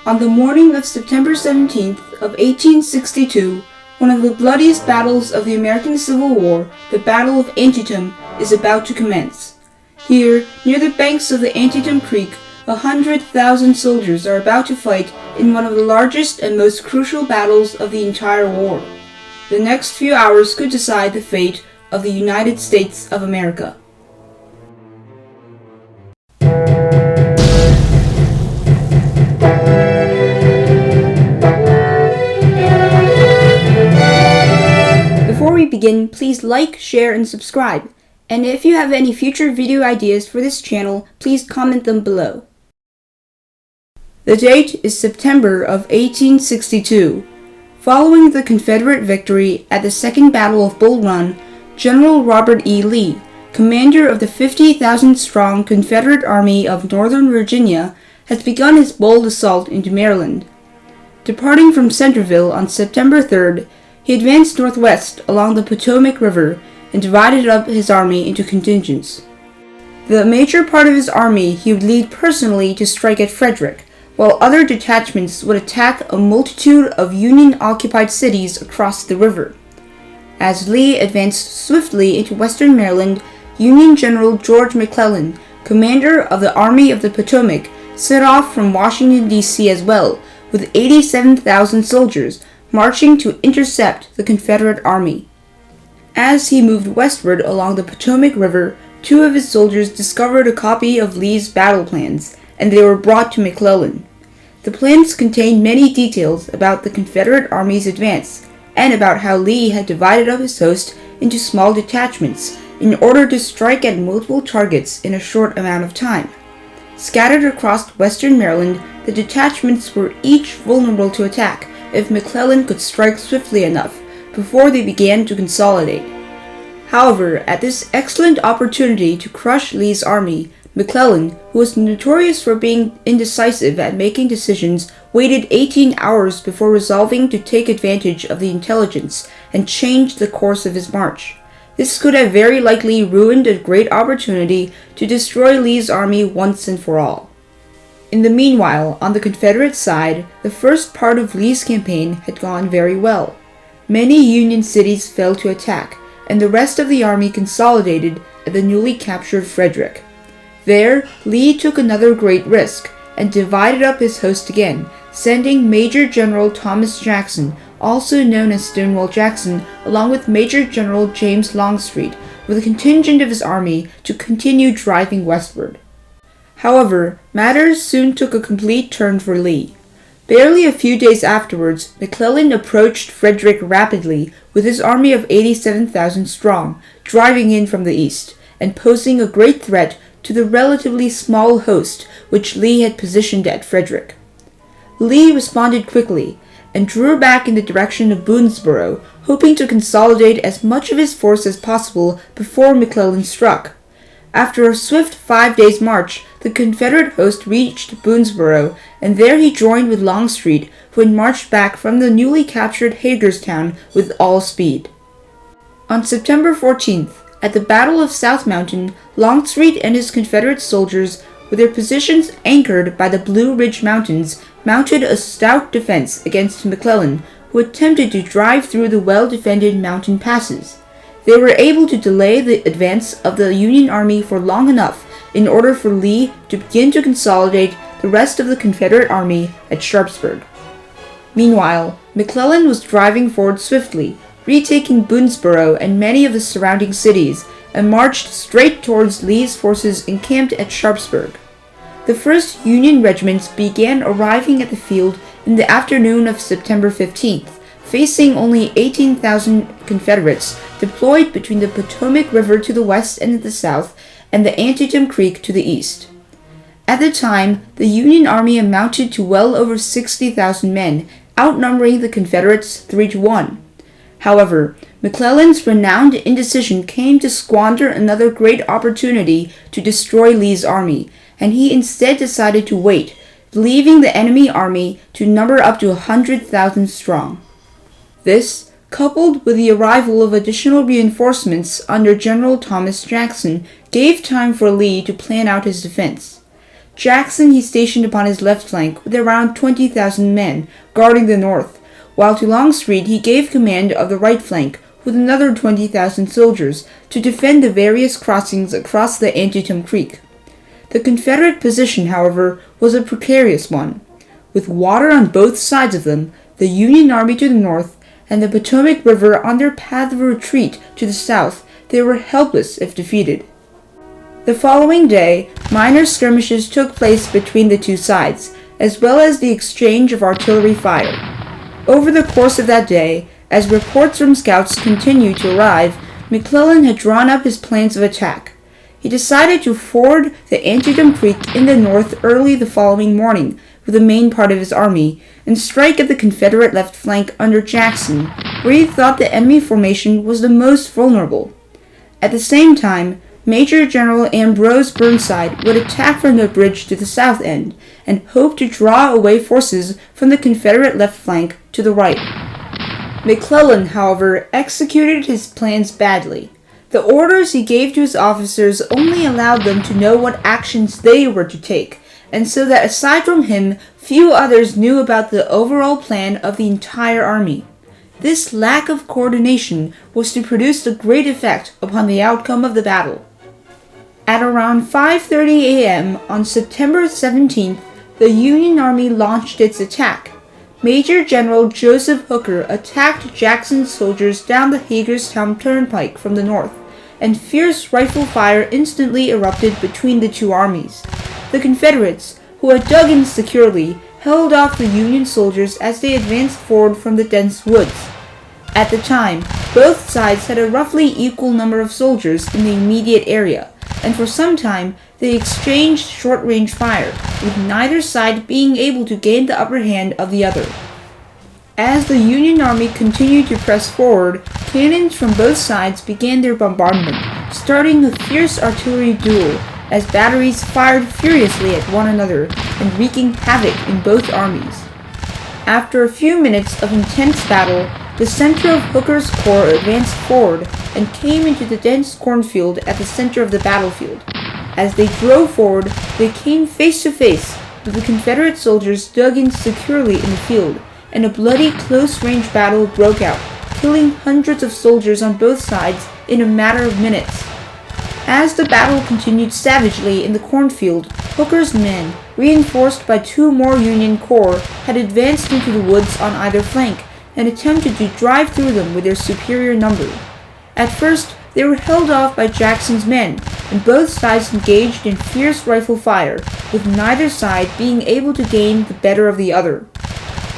On the morning of September 17th of 1862, one of the bloodiest battles of the American Civil War, the Battle of Antietam, is about to commence. Here, near the banks of the Antietam Creek, 100,000 soldiers are about to fight in one of the largest and most crucial battles of the entire war. The next few hours could decide the fate of the United States of America. Before we begin, please like, share, and subscribe. And if you have any future video ideas for this channel, please comment them below. The date is September of 1862. Following the Confederate victory at the Second Battle of Bull Run, General Robert E. Lee, commander of the 50,000-strong Confederate Army of Northern Virginia, has begun his bold assault into Maryland. Departing from Centreville on September 3rd, he advanced northwest along the Potomac River and divided up his army into contingents. The major part of his army he would lead personally to strike at Frederick, while other detachments would attack a multitude of Union-occupied cities across the river. As Lee advanced swiftly into western Maryland, Union General George McClellan, commander of the Army of the Potomac, set off from Washington, D.C. as well, with 87,000 soldiers, marching to intercept the Confederate army. As he moved westward along the Potomac River, two of his soldiers discovered a copy of Lee's battle plans, and they were brought to McClellan. The plans contained many details about the Confederate army's advance, and about how Lee had divided up his host into small detachments in order to strike at multiple targets in a short amount of time. Scattered across western Maryland, the detachments were each vulnerable to attack if McClellan could strike swiftly enough before they began to consolidate. However, at this excellent opportunity to crush Lee's army, McClellan, who was notorious for being indecisive at making decisions, waited 18 hours before resolving to take advantage of the intelligence and change the course of his march. This could have very likely ruined a great opportunity to destroy Lee's army once and for all. In the meanwhile, on the Confederate side, the first part of Lee's campaign had gone very well. Many Union cities fell to attack, and the rest of the army consolidated at the newly captured Frederick. There, Lee took another great risk, and divided up his host again, sending Major General Thomas Jackson, also known as Stonewall Jackson, along with Major General James Longstreet, with a contingent of his army to continue driving westward. However, matters soon took a complete turn for Lee. Barely a few days afterwards, McClellan approached Frederick rapidly with his army of 87,000 strong, driving in from the east, and posing a great threat to the relatively small host which Lee had positioned at Frederick. Lee responded quickly, and drew back in the direction of Boonesboro, hoping to consolidate as much of his force as possible before McClellan struck. After a swift 5 days' march, the Confederate host reached Boonesboro, and there he joined with Longstreet, who had marched back from the newly captured Hagerstown with all speed. On September 14th, at the Battle of South Mountain, Longstreet and his Confederate soldiers, with their positions anchored by the Blue Ridge Mountains, mounted a stout defense against McClellan, who attempted to drive through the well-defended mountain passes. They were able to delay the advance of the Union Army for long enough in order for Lee to begin to consolidate the rest of the Confederate Army at Sharpsburg. Meanwhile, McClellan was driving forward swiftly, retaking Boonesboro and many of the surrounding cities, and marched straight towards Lee's forces encamped at Sharpsburg. The first Union regiments began arriving at the field in the afternoon of September 15th, facing only 18,000 Confederates deployed between the Potomac River to the west and the south, and the Antietam Creek to the east. At the time, the Union Army amounted to well over 60,000 men, outnumbering the Confederates 3-1. However, McClellan's renowned indecision came to squander another great opportunity to destroy Lee's army, and he instead decided to wait, leaving the enemy army to number up to 100,000 strong. This, coupled with the arrival of additional reinforcements under General Thomas Jackson, gave time for Lee to plan out his defense. Jackson he stationed upon his left flank with around 20,000 men guarding the north, while to Longstreet he gave command of the right flank with another 20,000 soldiers to defend the various crossings across the Antietam Creek. The Confederate position, however, was a precarious one. With water on both sides of them, the Union Army to the north, and the Potomac River on their path of retreat to the south, they were helpless if defeated. The following day, minor skirmishes took place between the two sides, as well as the exchange of artillery fire. Over the course of that day, as reports from scouts continued to arrive, McClellan had drawn up his plans of attack. He decided to ford the Antietam Creek in the north early the following morning with the main part of his army, and strike at the Confederate left flank under Jackson, where he thought the enemy formation was the most vulnerable. At the same time, Major General Ambrose Burnside would attack from the bridge to the south end, and hoped to draw away forces from the Confederate left flank to the right. McClellan, however, executed his plans badly. The orders he gave to his officers only allowed them to know what actions they were to take, and so that aside from him, few others knew about the overall plan of the entire army. This lack of coordination was to produce a great effect upon the outcome of the battle. At around 5:30 a.m. on September 17th, the Union Army launched its attack. Major General Joseph Hooker attacked Jackson's soldiers down the Hagerstown Turnpike from the north, and fierce rifle fire instantly erupted between the two armies. The Confederates, who had dug in securely, held off the Union soldiers as they advanced forward from the dense woods. At the time, both sides had a roughly equal number of soldiers in the immediate area, and for some time they exchanged short-range fire, with neither side being able to gain the upper hand of the other. As the Union Army continued to press forward, cannons from both sides began their bombardment, starting a fierce artillery duel as batteries fired furiously at one another and wreaking havoc in both armies. After a few minutes of intense battle, the center of Hooker's corps advanced forward and came into the dense cornfield at the center of the battlefield. As they drove forward, they came face to face with the Confederate soldiers dug in securely in the field, and a bloody close-range battle broke out, killing hundreds of soldiers on both sides in a matter of minutes. As the battle continued savagely in the cornfield, Hooker's men, reinforced by two more Union corps, had advanced into the woods on either flank and attempted to drive through them with their superior number. At first, they were held off by Jackson's men, and both sides engaged in fierce rifle fire, with neither side being able to gain the better of the other.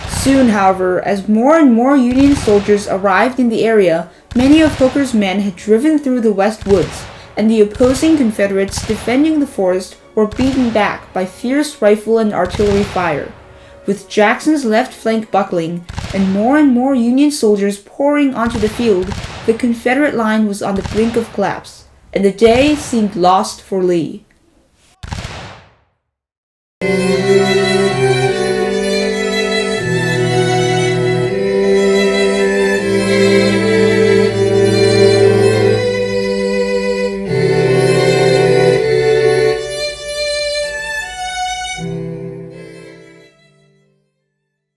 Soon, however, as more and more Union soldiers arrived in the area, many of Hooker's men had driven through the west woods, and the opposing Confederates defending the forest were beaten back by fierce rifle and artillery fire. With Jackson's left flank buckling, and more Union soldiers pouring onto the field, the Confederate line was on the brink of collapse, and the day seemed lost for Lee.